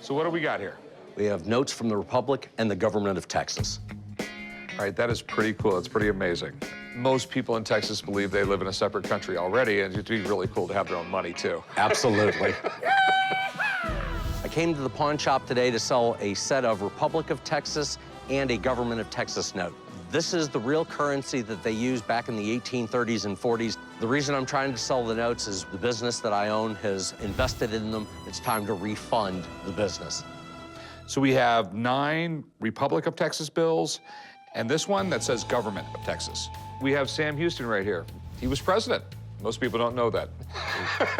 So what do we got here? We have notes from the Republic and the government of Texas. All right, that is pretty cool. It's pretty amazing. Most people in Texas believe they live in a separate country already, and it'd be really cool to have their own money, too. Absolutely. I came to the pawn shop today to sell a set of Republic of Texas and a government of Texas note. This is the real currency that they used back in the 1830s and 40s. The reason I'm trying to sell the notes is the business that I own has invested in them. It's time to refund the business. So we have 9 Republic of Texas bills, and this one that says Government of Texas. We have Sam Houston right here. He was president. Most people don't know that.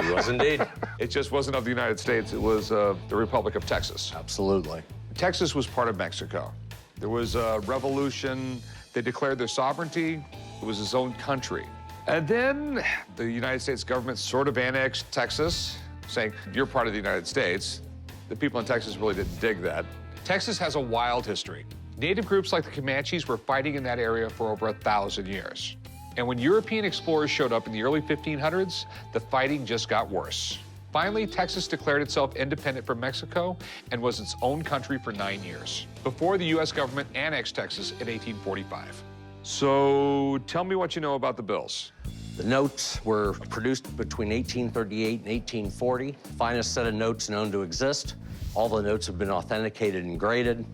He was indeed. It just wasn't of the United States. It was the Republic of Texas. Absolutely. Texas was part of Mexico. There was a revolution. They declared their sovereignty. It was its own country. And then the United States government sort of annexed Texas, saying, you're part of the United States. The people in Texas really didn't dig that. Texas has a wild history. Native groups like the Comanches were fighting in that area for over 1,000 years. And when European explorers showed up in the early 1500s, the fighting just got worse. Finally, Texas declared itself independent from Mexico and was its own country for 9 years, before the U.S. government annexed Texas in 1845. So tell me what you know about the bills. The notes were produced between 1838 and 1840. Finest set of notes known to exist. All the notes have been authenticated and graded,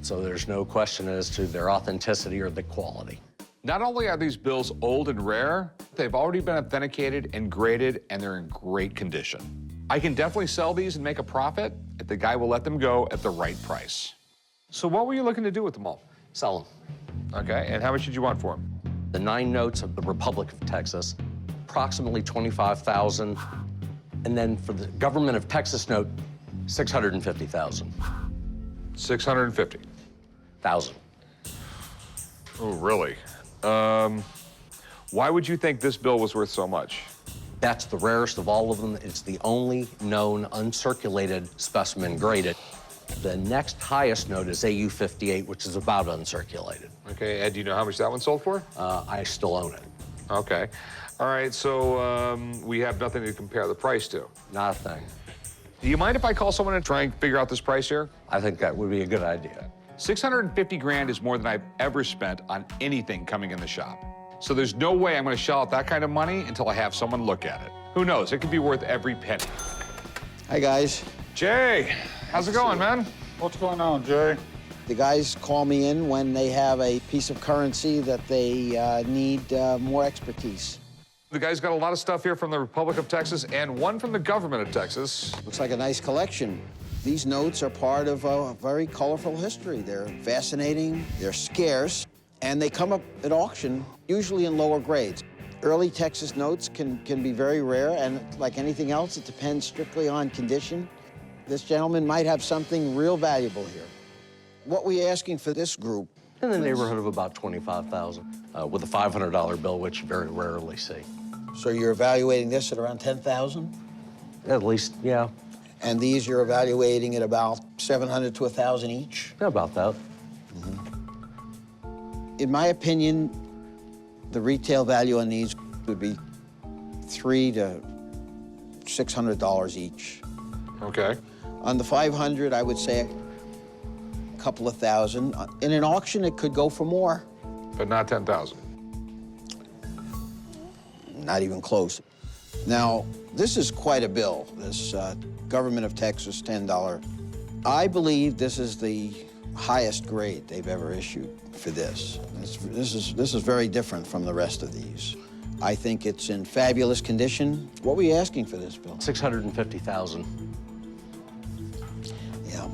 so there's no question as to their authenticity or the quality. Not only are these bills old and rare, they've already been authenticated and graded, and they're in great condition. I can definitely sell these and make a profit if the guy will let them go at the right price. So what were you looking to do with them all? Sell them. Okay, and how much did you want for them? The 9 notes of the Republic of Texas, approximately $25,000, and then for the government of Texas note, $650,000. 650. Thousand. Oh, really? Why would you think this bill was worth so much? That's the rarest of all of them. It's the only known uncirculated specimen graded. The next highest note is AU-58, which is about uncirculated. Okay, Ed, do you know how much that one sold for? I still own it. Okay. All right, so we have nothing to compare the price to. Not a thing. Do you mind if I call someone and try and figure out this price here? I think that would be a good idea. 650 grand is more than I've ever spent on anything coming in the shop. So there's no way I'm gonna shell out that kind of money until I have someone look at it. Who knows, it could be worth every penny. Hi, guys. Jay, how's it going, man? What's going on, Jay? The guys call me in when they have a piece of currency that they need more expertise. The guy's got a lot of stuff here from the Republic of Texas and one from the government of Texas. Looks like a nice collection. These notes are part of a very colorful history. They're fascinating, they're scarce, and they come up at auction, usually in lower grades. Early Texas notes can be very rare, and like anything else, it depends strictly on condition. This gentleman might have something real valuable here. What we asking for this group? In the neighborhood of about $25,000, with a $500 bill, which you very rarely see. So you're evaluating this at around 10,000? At least, yeah. And these you're evaluating at about 700 to 1,000 each? Yeah, about that. In my opinion, the retail value on these would be $300 to $600 each. Okay. On the 500, I would say a couple of thousand. In an auction, it could go for more. But not 10,000. Not even close. Now, this is quite a bill, this Government of Texas $10. I believe this is the highest grade they've ever issued for this. This is very different from the rest of these. I think it's in fabulous condition. What were you asking for this bill? $650,000. Yeah.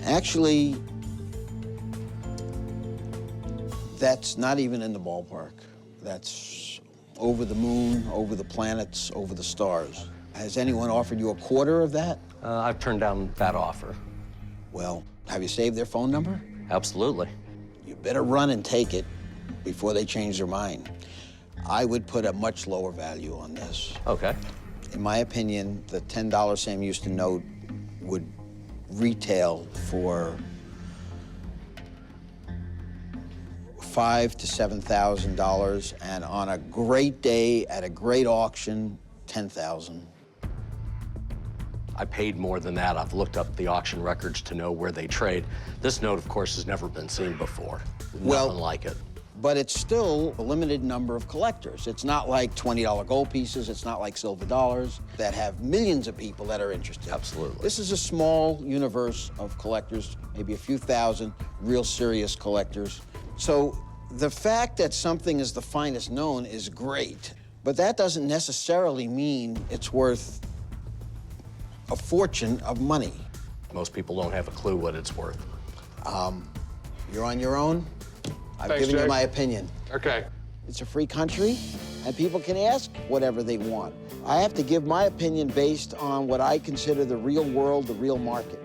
Actually, that's not even in the ballpark. That's over the moon, over the planets, over the stars. Has anyone offered you a quarter of that? I've turned down that offer. Well, have you saved their phone number? Absolutely. You better run and take it before they change their mind. I would put a much lower value on this. Okay. In my opinion, the $10 Sam Houston note would retail for $5,000 to $7,000, and on a great day at a great auction, $10,000. I paid more than that. I've looked up the auction records to know where they trade. This note, of course, has never been seen before. Well, Nothing like it. But it's still a limited number of collectors. It's not like $20 gold pieces. It's not like silver dollars that have millions of people that are interested. Absolutely. This is a small universe of collectors, maybe a few thousand real serious collectors. So the fact that something is the finest known is great, but that doesn't necessarily mean it's worth a fortune of money. Most people don't have a clue what it's worth. You're on your own. I've Thanks, given you Jake. my opinion. Okay. It's a free country, and people can ask whatever they want. I have to give my opinion based on what I consider the real world, the real market.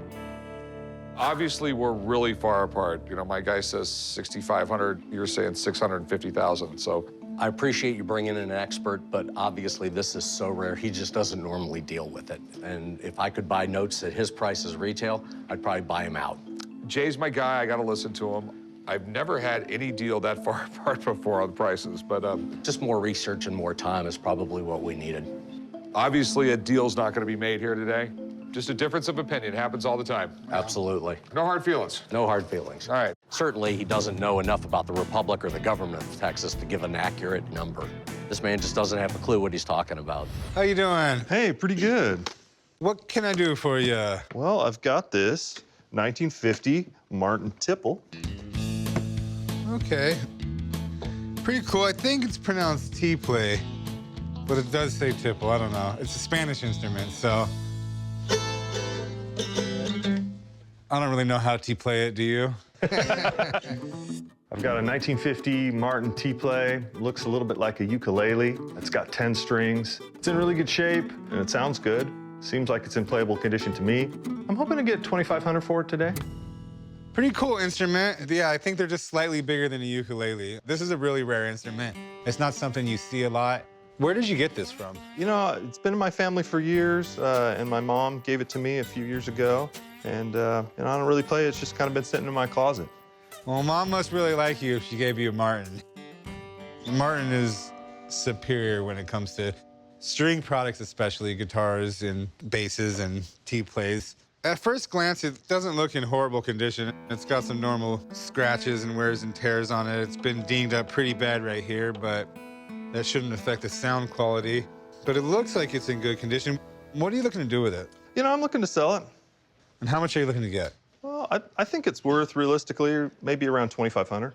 Obviously, we're really far apart. You know, my guy says 6,500, you're saying 650,000, so. I appreciate you bringing in an expert, but obviously this is so rare, he just doesn't normally deal with it. And if I could buy notes at his prices retail, I'd probably buy him out. Jay's my guy, I gotta listen to him. I've never had any deal that far apart before on prices, but Just more research and more time is probably what we needed. obviously a deal's not gonna be made here today. Just a difference of opinion, happens all the time. Absolutely. No hard feelings. No hard feelings. All right. Certainly, he doesn't know enough about the Republic or the government of Texas to give an accurate number. This man just doesn't have a clue what he's talking about. How you doing? Hey, pretty good. What can I do for you? Well, I've got this 1950 Martin Tiple. Okay. Pretty cool. I think it's pronounced Tiple, but it does say Tiple. I don't know. It's a Spanish instrument, so. I don't really know how to play it, do you? I've got a 1950 Martin Tiple. Looks a little bit like a ukulele. It's got 10 strings. It's in really good shape, and it sounds good. Seems like it's in playable condition to me. I'm hoping to get $2,500 for it today. Pretty cool instrument. Yeah, I think they're just slightly bigger than a ukulele. This is a really rare instrument. It's not something you see a lot. Where did you get this from? You know, it's been in my family for years, and my mom gave it to me a few years ago. And I don't really play it. It's just kind of been sitting in my closet. Well, Mom must really like you if she gave you a Martin. Martin is superior when it comes to string products, especially guitars and basses and T-plays. At first glance, it doesn't look in horrible condition. It's got some normal scratches and wears and tears on it. It's been dinged up pretty bad right here, but that shouldn't affect the sound quality. But it looks like it's in good condition. What are you looking to do with it? You know, I'm looking to sell it. And how much are you looking to get? Well, I think it's worth, realistically, maybe around $2,500.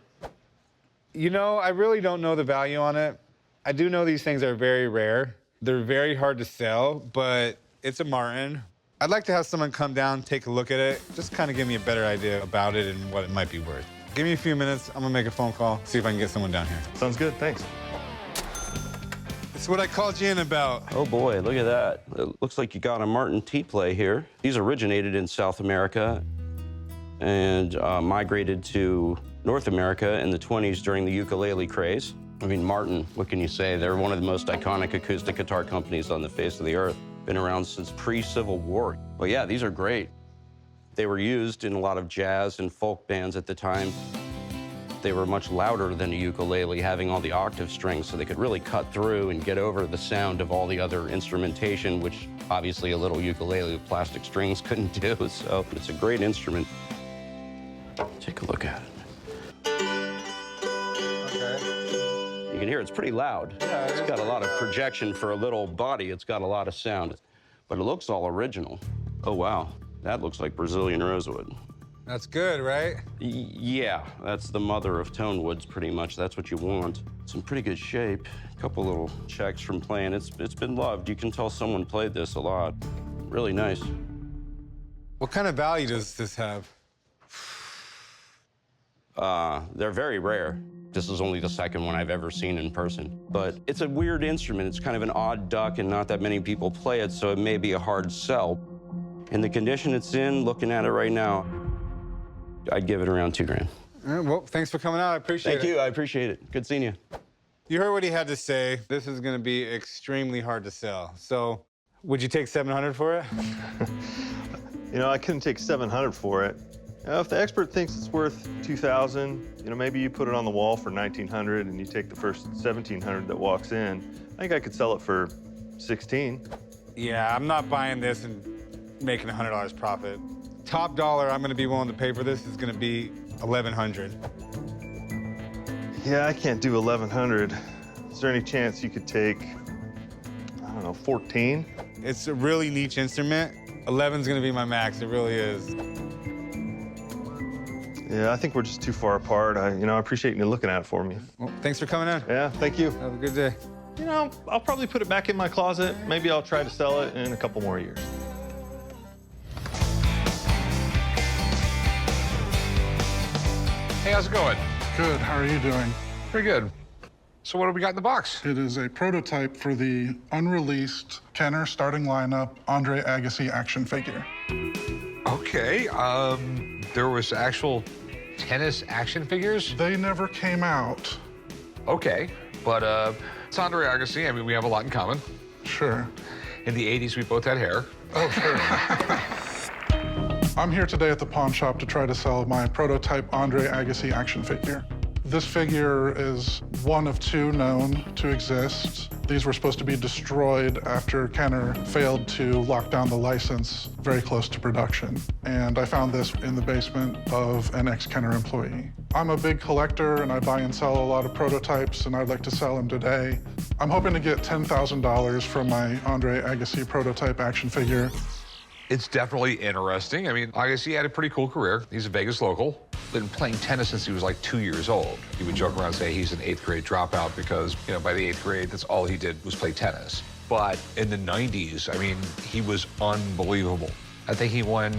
You know, I really don't know the value on it. I do know these things are very rare. They're very hard to sell, but it's a Martin. I'd like to have someone come down, take a look at it, just kind of give me a better idea about it and what it might be worth. Give me a few minutes. I'm gonna make a phone call, see if I can get someone down here. Sounds good, thanks. It's what I called you in about. Oh boy, look at that. It looks like you got a Martin Tiple here. These originated in South America and migrated to North America in the 20s during the ukulele craze. I mean, Martin, what can you say? They're one of the most iconic acoustic guitar companies on the face of the earth. Been around since pre-Civil War. But yeah, these are great. They were used in a lot of jazz and folk bands at the time. They were much louder than a ukulele, having all the octave strings, so they could really cut through and get over the sound of all the other instrumentation, which obviously a little ukulele with plastic strings couldn't do. So it's a great instrument. Take a look at it. Okay. You can hear it's pretty loud. Yeah, It's got a lot of projection for a little body. It's got a lot of sound, but it looks all original. Oh, wow. That looks like Brazilian rosewood. That's good, right? Yeah, that's the mother of tone woods, pretty much. That's what you want. It's in pretty good shape. A couple little checks from playing. It's been loved. You can tell someone played this a lot. Really nice. What kind of value does this have? They're very rare. This is only the second one I've ever seen in person. But it's a weird instrument. It's kind of an odd duck, and not that many people play it, so it may be a hard sell. In the condition it's in, looking at it right now, I'd give it around $2 grand. All right, well, thanks for coming out. I appreciate it. Thank you. I appreciate it. Good seeing you. You heard what he had to say. This is going to be extremely hard to sell. So, would you take $700 for it? You know, I couldn't take $700 for it. If the expert thinks it's worth $2,000, you know, maybe you put it on the wall for $1,900 and you take the first $1,700 that walks in. I think I could sell it for $1,600. Yeah, I'm not buying this, and making $100 profit. Top dollar I'm gonna be willing to pay for this is gonna be $1,100. Yeah, I can't do 1,100. Is there any chance you could take, I don't know, 14? It's a really niche instrument. 11's gonna be my max, it really is. Yeah, I think we're just too far apart. I appreciate you looking at it for me. Well, thanks for coming in. Yeah, thank you. Have a good day. I'll probably put it back in my closet. Maybe I'll try to sell it in a couple more years. Hey, how's it going? Good, how are you doing? Pretty good. So what do we got in the box? It is a prototype for the unreleased Kenner starting lineup Andre Agassi action figure. Okay, there was actual tennis action figures? They never came out. Okay, but it's Andre Agassi. I mean, we have a lot in common. Sure. In the 80s, we both had hair. Oh, sure. I'm here today at the pawn shop to try to sell my prototype Andre Agassi action figure. This figure is one of two known to exist. These were supposed to be destroyed after Kenner failed to lock down the license very close to production. And I found this in the basement of an ex-Kenner employee. I'm a big collector and I buy and sell a lot of prototypes and I'd like to sell them today. I'm hoping to get $10,000 from my Andre Agassi prototype action figure. It's definitely interesting. I mean, Agassi had a pretty cool career. He's a Vegas local. Been playing tennis since he was like 2 years old. He would joke around and say he's an 8th grade dropout because, by the 8th grade, that's all he did was play tennis. But in the 90s, I mean, he was unbelievable. I think he won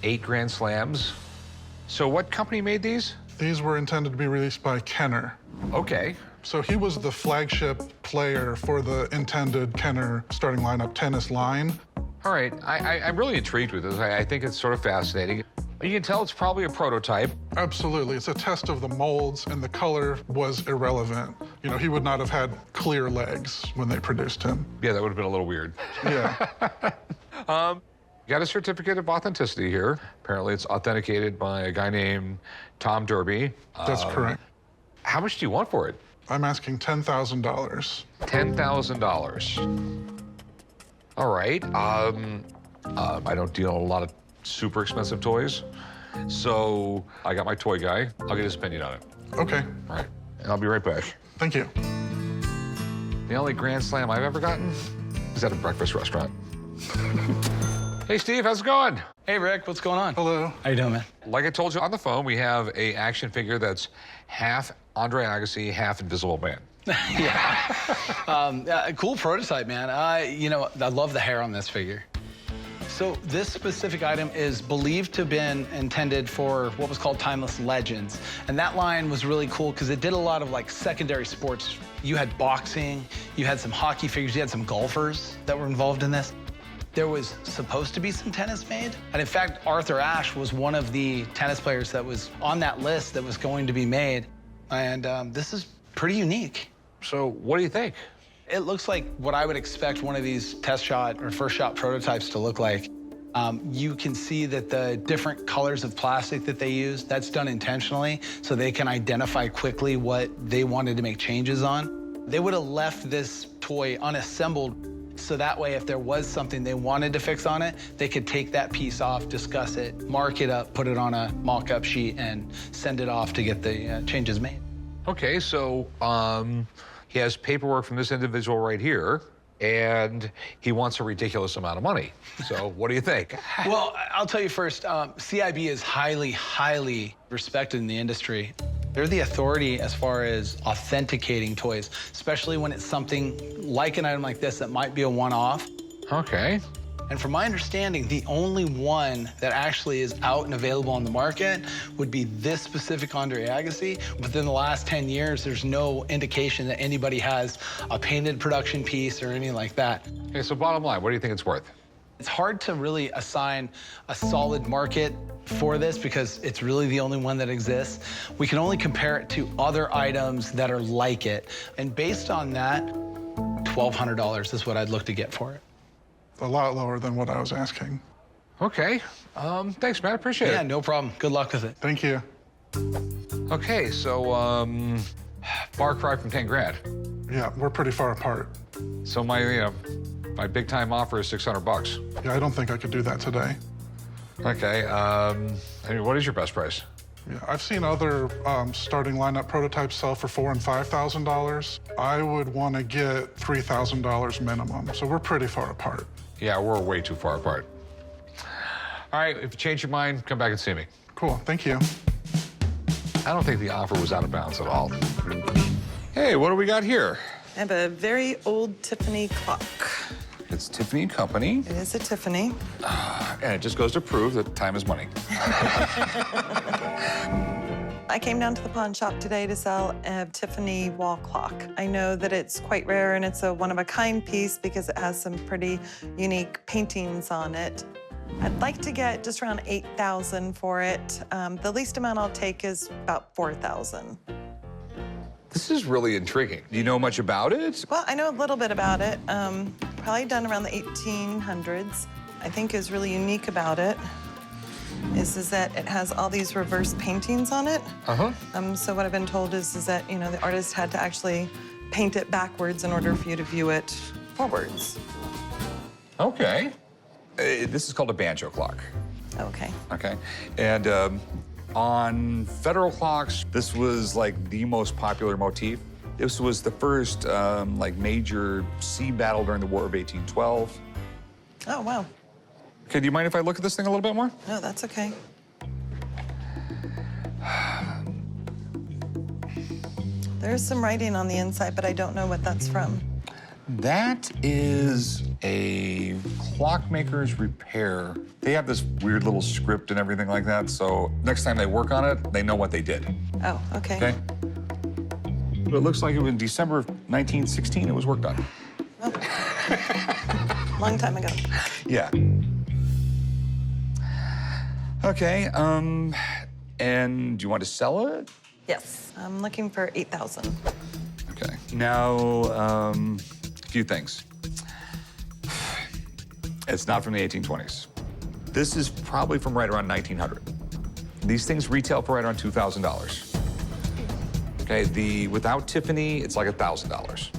8 Grand Slams. So what company made these? These were intended to be released by Kenner. Okay. So he was the flagship player for the intended Kenner starting lineup tennis line. All right, I'm really intrigued with this. I think it's sort of fascinating. You can tell it's probably a prototype. Absolutely, it's a test of the molds, and the color was irrelevant. He would not have had clear legs when they produced him. Yeah, that would have been a little weird. Yeah. Got a certificate of authenticity here. Apparently it's authenticated by a guy named Tom Derby. That's correct. How much do you want for it? I'm asking $10,000. $10,000. All right. I don't deal in a lot of super expensive toys. So I got my toy guy. I'll get his opinion on it. Okay. All right. And I'll be right back. Thank you. The only Grand Slam I've ever gotten is at a breakfast restaurant. Hey, Steve, how's it going? Hey, Rick, what's going on? Hello. How you doing, man? Like I told you on the phone, we have a action figure that's half Andre Agassi, half Invisible Man. Yeah, cool prototype, man. I love the hair on this figure. So this specific item is believed to have been intended for what was called Timeless Legends. And that line was really cool because it did a lot of secondary sports. You had boxing, you had some hockey figures, you had some golfers that were involved in this. There was supposed to be some tennis made. And in fact, Arthur Ashe was one of the tennis players that was on that list that was going to be made. And this is pretty unique. So what do you think? It looks like what I would expect one of these test shot or first shot prototypes to look like. You can see that the different colors of plastic that they use, that's done intentionally so they can identify quickly what they wanted to make changes on. They would have left this toy unassembled so that way if there was something they wanted to fix on it, they could take that piece off, discuss it, mark it up, put it on a mock-up sheet, and send it off to get the changes made. Okay, so he has paperwork from this individual right here, and he wants a ridiculous amount of money. So what do you think? Well, I'll tell you first, CIB is highly, highly respected in the industry. They're the authority as far as authenticating toys, especially when it's something like an item like this that might be a one-off. Okay. And from my understanding, the only one that actually is out and available on the market would be this specific Andre Agassi. Within the last 10 years, there's no indication that anybody has a painted production piece or anything like that. Okay, so bottom line, what do you think it's worth? It's hard to really assign a solid market for this because it's really the only one that exists. We can only compare it to other items that are like it. And based on that, $1,200 is what I'd look to get for it. A lot lower than what I was asking. Okay. Thanks, man. I appreciate Yeah, it. no problem. Good luck with it. Thank you. Okay, so far cry from 10 grand. Yeah, we're pretty far apart. So my My big time offer is 600 bucks. Yeah, I don't think I could do that today. Okay, I mean, what is your best price? Yeah, I've seen other starting lineup prototypes sell for $4,000 and $5,000. I would want to get $3,000 minimum, so we're pretty far apart. Yeah, we're way too far apart. All right, if you change your mind, come back and see me. Cool, thank you. I don't think the offer was out of bounds at all. Hey, what do we got here? I have a very old Tiffany clock. It's Tiffany & Company, It is a Tiffany. and it just goes to prove that time is money. I came down to the pawn shop today to sell a Tiffany wall clock. I know that it's quite rare and it's a one-of-a-kind piece because it has some pretty unique paintings on it. I'd like to get just around $8,000 for it. The least amount I'll take is about $4,000. This is really intriguing. Do you know much about it? Well, I know a little bit about it. Probably done around the 1800s. I think is really unique about it is that it has all these reverse paintings on it. So what I've been told is that, you know, the artist had to actually paint it backwards in order for you to view it forwards. Okay. This is called a Banjo clock. Okay. Okay. And on federal clocks, this was like the most popular motif. This was the first like major sea battle during the War of 1812. Oh, wow. Okay, do you mind if I look at this thing a little bit more? No, that's okay. There's some writing on the inside, but I don't know what that's from. That is a clockmaker's repair. They have this weird little script and everything like that, so next time they work on it, they know what they did. Oh, okay. Okay? But it looks like it was in December of 1916 it was worked on. Oh. Long time ago. Yeah. Okay, and do you want to sell it? Yes. I'm looking for $8,000. Okay. Now, a few things. It's not from the 1820s. This is probably from right around 1900. These things retail for right around $2,000. Okay, without Tiffany, it's like $1,000.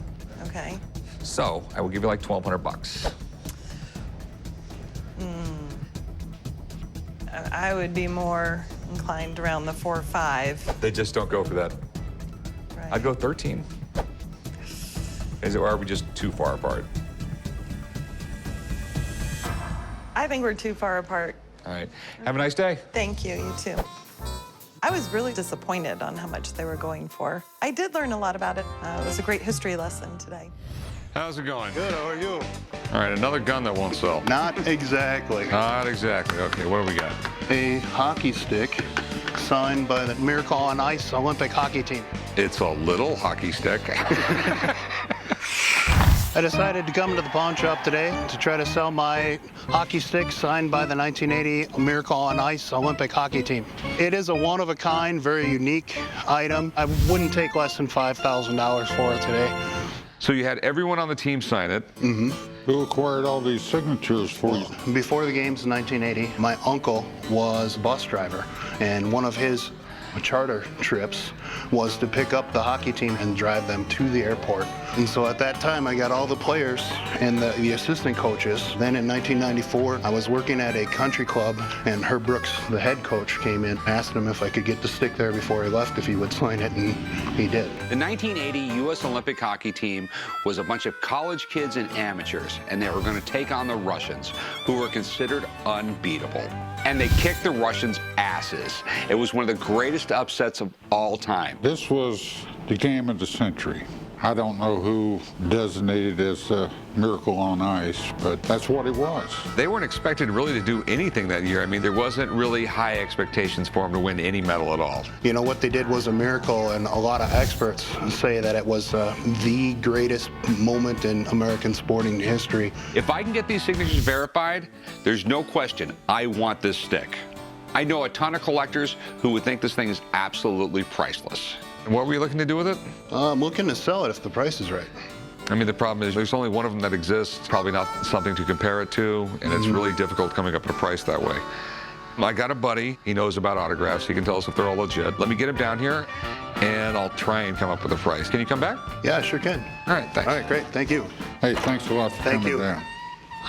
Okay. So I will give you like 1,200 bucks. I would be more inclined around the 4 or 5. They just don't go for that. Right. I'd go 13. Or are we just too far apart? I think we're too far apart. All right. Have a nice day. Thank you, you too. I was really disappointed on how much they were going for. I did learn a lot about it. It was a great history lesson today. How's it going? Good, how are you? All right, another gun that won't sell. Not exactly. Not exactly. Okay, what do we got? A hockey stick signed by the Miracle on Ice Olympic hockey team. It's a little hockey stick. I decided to come to the pawn shop today to try to sell my hockey stick signed by the 1980 Miracle on Ice Olympic hockey team. It is a one-of-a-kind, very unique item. I wouldn't take less than $5,000 for it today. So you had everyone on the team sign it. Who acquired all these signatures for you? Before the games in 1980, my uncle was a bus driver, and one of his charter trips was to pick up the hockey team and drive them to the airport. And so at that time, I got all the players and the assistant coaches. Then in 1994, I was working at a country club, and Herb Brooks, the head coach, came in, asked him if I could get the stick there before he left, if he would sign it, and he did. The 1980 U.S. Olympic hockey team was a bunch of college kids and amateurs, and they were going to take on the Russians, who were considered unbeatable. And they kicked the Russians' asses. It was one of the greatest upsets of all time. This was the game of the century. I don't know who designated as the Miracle on Ice, but that's what it was. They weren't expected really to do anything that year. I mean, there wasn't really high expectations for them to win any medal at all. You know, what they did was a miracle, and a lot of experts say that it was the greatest moment in American sporting history. If I can get these signatures verified, there's no question I want this stick. I know a ton of collectors who would think this thing is absolutely priceless. And what were you looking to do with it? I'm looking to sell it if the price is right. I mean, the problem is there's only one of them that exists, probably not something to compare it to, and it's really difficult coming up with a price that way. I got a buddy, he knows about autographs, he can tell us if they're all legit. Let me get him down here, and I'll try and come up with a price. Can you come back? Yeah, sure can. All right, thanks. All right, great, thank you. Hey, thanks a lot for Thank coming you. down.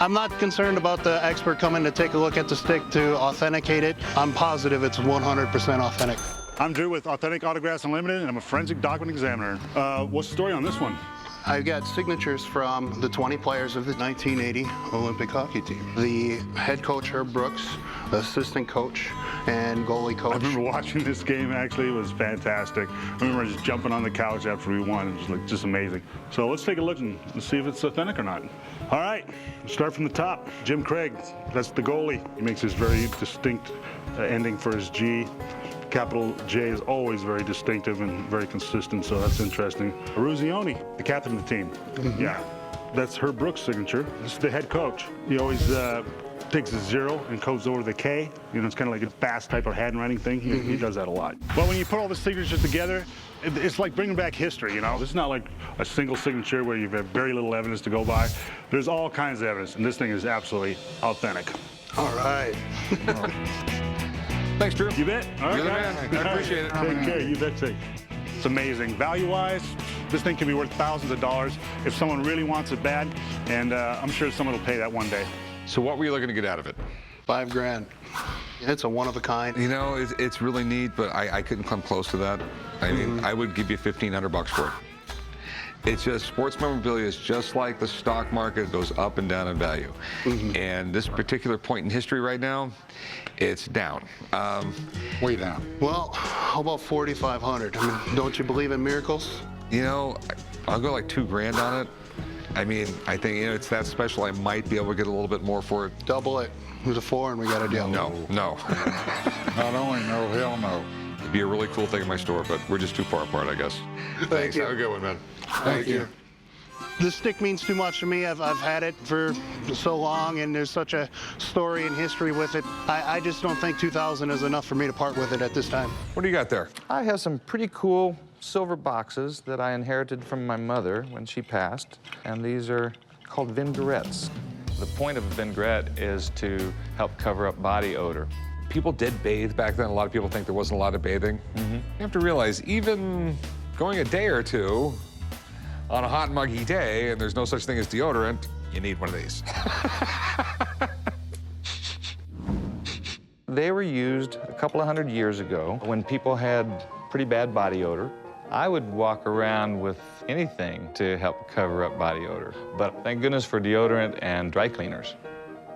I'm not concerned about the expert coming to take a look at the stick to authenticate it. I'm positive it's 100% authentic. I'm Drew with Authentic Autographs Unlimited, and I'm a forensic document examiner. What's the story on this one? I've got signatures from the 20 players of the 1980 Olympic hockey team. The head coach, Herb Brooks, the assistant coach, and goalie coach. I remember watching this game, actually. It was fantastic. I remember just jumping on the couch after we won. It was like just amazing. So let's take a look and see if it's authentic or not. All right, start from the top. Jim Craig, that's the goalie. He makes this very distinct ending for his G. Capital J is always very distinctive and very consistent, so that's interesting. Ruzioni, the captain of the team. Yeah, that's Herb Brooks' signature. This is the head coach. He always takes a 0 and codes over the K. You know, it's kind of like a fast type of handwriting thing. He does that a lot. But when you put all the signatures together, it's like bringing back history, you know? This is not like a single signature where you have very little evidence to go by. There's all kinds of evidence, and this thing is absolutely authentic. All right. Thanks, Drew. You bet. All right, You're the guys. man. I appreciate it. Take care. You bet. It's amazing. Value-wise, this thing can be worth thousands of dollars if someone really wants it bad, and I'm sure someone will pay that one day. So what were you looking to get out of it? $5 grand. It's a one of a kind. You know, it's really neat, but I couldn't come close to that. I mean, I would give you $1,500 for it. It's just, sports memorabilia is just like the stock market. It goes up and down in value. And this particular point in history right now, it's down. Way down. Well, how about 4,500? I mean, don't you believe in miracles? You know, I'll go like $2 grand on it. I mean, I think, you know, it's that special. I might be able to get a little bit more for it. Double it. There's a 4 and we got a deal. No. Not only no, hell no. It'd be a really cool thing in my store, but we're just too far apart, I guess. Thanks. you. Have a good one, man. Thank you. This stick means too much to me. I've had it for so long, and there's such a story and history with it. I just don't think 2,000 is enough for me to part with it at this time. What do you got there? I have some pretty cool silver boxes that I inherited from my mother when she passed, and these are called Vinagrettes. The point of a vinaigrette is to help cover up body odor. People did bathe back then. A lot of people think there wasn't a lot of bathing. You have to realize, even going a day or two on a hot and muggy day, and there's no such thing as deodorant, you need one of these. They were used a couple of hundred years ago when people had pretty bad body odor. I would walk around with anything to help cover up body odor, but thank goodness for deodorant and dry cleaners.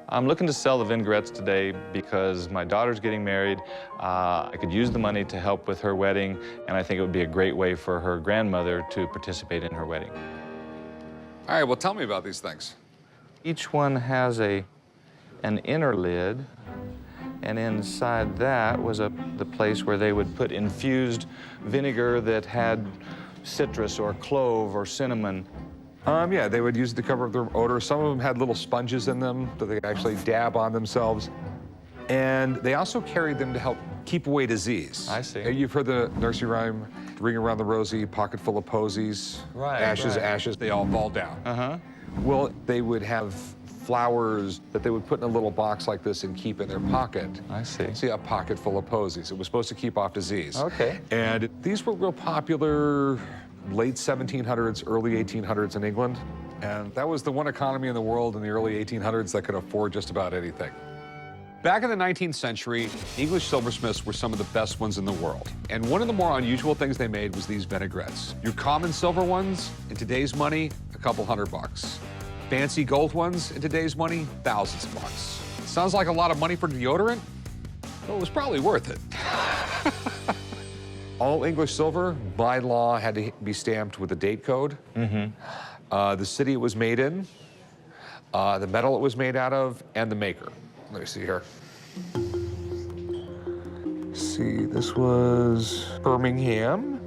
I'm looking to sell the Vinagrettes today because my daughter's getting married. I could use the money to help with her wedding, and I think it would be a great way for her grandmother to participate in her wedding. All right, well, tell me about these things. Each one has an inner lid, and inside that was the place where they would put infused vinegar that had citrus or clove or cinnamon. Yeah, they would use it to cover up their odor. Some of them had little sponges in them that they could actually dab on themselves. And they also carried them to help keep away disease. I see. You've heard the nursery rhyme, ring around the rosy, pocket full of posies. Right, Ashes, right. ashes, they all fall down. Well, they would have flowers that they would put in a little box like this and keep in their pocket. I see. See, a pocket full of posies. It was supposed to keep off disease. Okay. And these were real popular late 1700s, early 1800s in England. And that was the one economy in the world in the early 1800s that could afford just about anything. Back in the 19th century, English silversmiths were some of the best ones in the world. And one of the more unusual things they made was these vinaigrettes. Your common silver ones, in today's money, a couple $100. Fancy gold ones, in today's money, thousands of bucks. Sounds like a lot of money for deodorant? Well, it was probably worth it. All English silver, by law, had to be stamped with a date code. The city it was made in, the metal it was made out of, and the maker. Let me see here. See, this was Birmingham.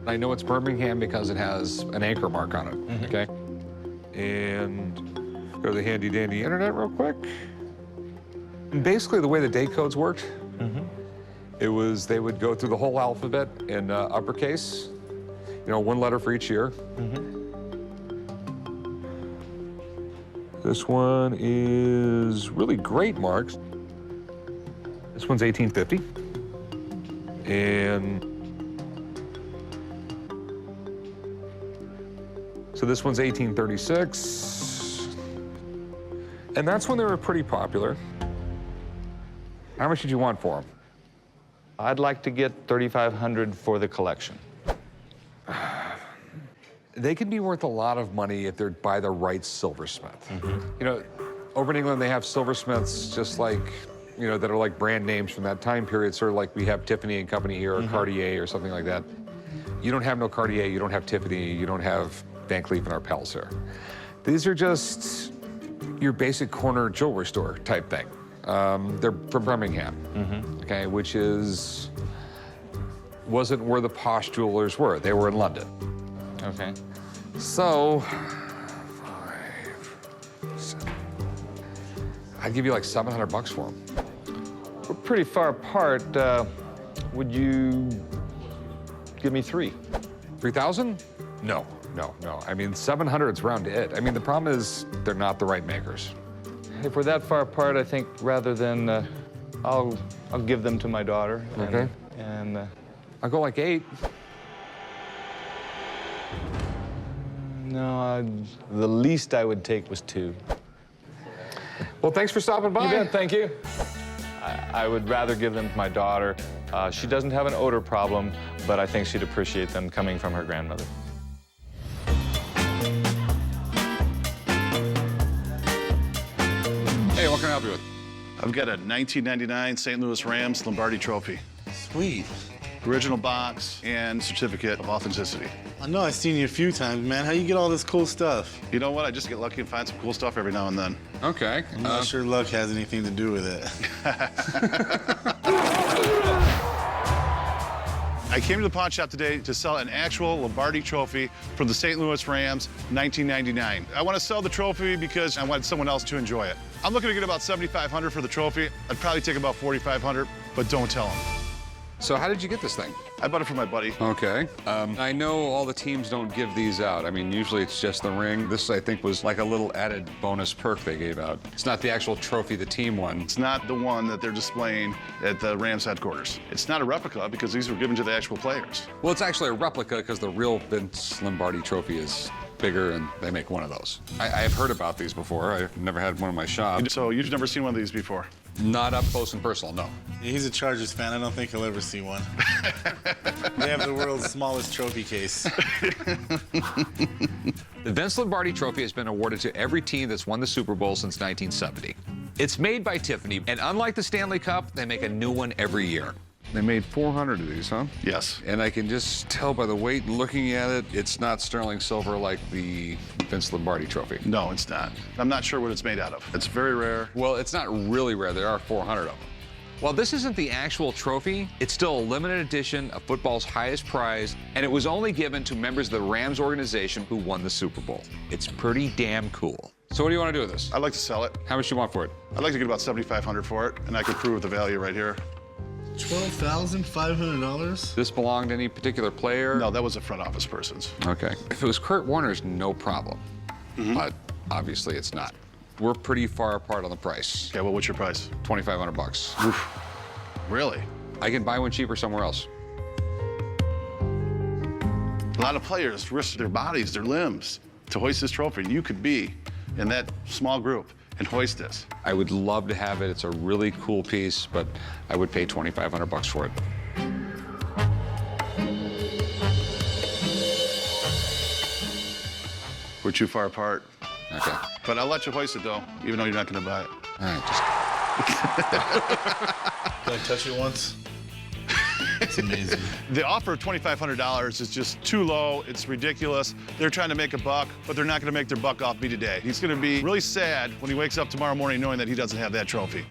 I know it's Birmingham because it has an anchor mark on it, okay? And go to the handy-dandy internet real quick. And basically, the way the date codes worked, it was they would go through the whole alphabet in uppercase, you know, one letter for each year. This one is really great marks. This one's 1850. And So this one's 1836. And that's when they were pretty popular. How much did you want for them? I'd like to get $3,500 for the collection. They can be worth a lot of money if they're by the right silversmith. You know, over in England, they have silversmiths just like, you know, that are like brand names from that time period, sort of like we have Tiffany and Company here, or Cartier or something like that. You don't have no Cartier, you don't have Tiffany, you don't have Van Cleef and Arpels here. These are just your basic corner jewelry store type thing. They're from Birmingham, okay, which wasn't where the posh jewelers were. They were in London. Okay. So, 5, 7. I'd give you like $700 for them. We're pretty far apart. Would you give me 3? 3,000? No, no, no. I mean, 700's round to it. I mean, the problem is they're not the right makers. If we're that far apart, I think rather than, I'll give them to my daughter. Okay. And I'll go like 8. No, the least I would take was 2. Well, thanks for stopping by. You bet, thank you. I would rather give them to my daughter. She doesn't have an odor problem, but I think she'd appreciate them coming from her grandmother. Hey, what can I help you with? I've got a 1999 St. Louis Rams Lombardi trophy. Sweet. Original box and certificate of authenticity. I know I've seen you a few times, man. How you get all this cool stuff? You know what? I just get lucky and find some cool stuff every now and then. Okay. I'm not sure luck has anything to do with it. I came to the pawn shop today to sell an actual Lombardi trophy from the St. Louis Rams, 1999. I want to sell the trophy because I wanted someone else to enjoy it. I'm looking to get about $7,500 for the trophy. I'd probably take about $4,500, but don't tell him. So how did you get this thing? I bought it from my buddy. Okay. I know all the teams don't give these out. I mean, usually it's just the ring. This, I think, was like a little added bonus perk they gave out. It's not the actual trophy the team won. It's not the one that they're displaying at the Rams headquarters. It's not a replica because these were given to the actual players. Well, it's actually a replica because the real Vince Lombardi trophy is bigger, and they make one of those. I have heard about these before. I've never had one in my shop. So you've never seen one of these before? Not up close and personal, no. Yeah, he's a Chargers fan. I don't think he'll ever see one. They have the world's smallest trophy case. The Vince Lombardi trophy has been awarded to every team that's won the Super Bowl since 1970. It's made by Tiffany, and unlike the Stanley Cup, they make a new one every year. They made 400 of these, huh? Yes. And I can just tell by the weight looking at it, it's not sterling silver like the Vince Lombardi trophy. No, it's not. I'm not sure what it's made out of. It's very rare. Well, it's not really rare. There are 400 of them. While this isn't the actual trophy, it's still a limited edition of football's highest prize, and it was only given to members of the Rams organization who won the Super Bowl. It's pretty damn cool. So what do you want to do with this? I'd like to sell it. How much do you want for it? I'd like to get about $7,500 for it, and I could prove the value right here. $12,500? This belonged to any particular player? No, that was a front office person's. Okay. If it was Kurt Warner's, no problem. But obviously it's not. We're pretty far apart on the price. Okay, well, what's your price? $2,500. Oof. Really? I can buy one cheaper somewhere else. A lot of players risk their bodies, their limbs to hoist this trophy. You could be in that small group and hoist this. I would love to have it. It's a really cool piece, but I would pay $2,500 for it. We're too far apart. Okay. But I'll let you hoist it, though, even though you're not going to buy it. All right, just... Can I touch it once? It's amazing. The offer of $2,500 is just too low. It's ridiculous. They're trying to make a buck, but they're not going to make their buck off me today. He's going to be really sad when he wakes up tomorrow morning knowing that he doesn't have that trophy.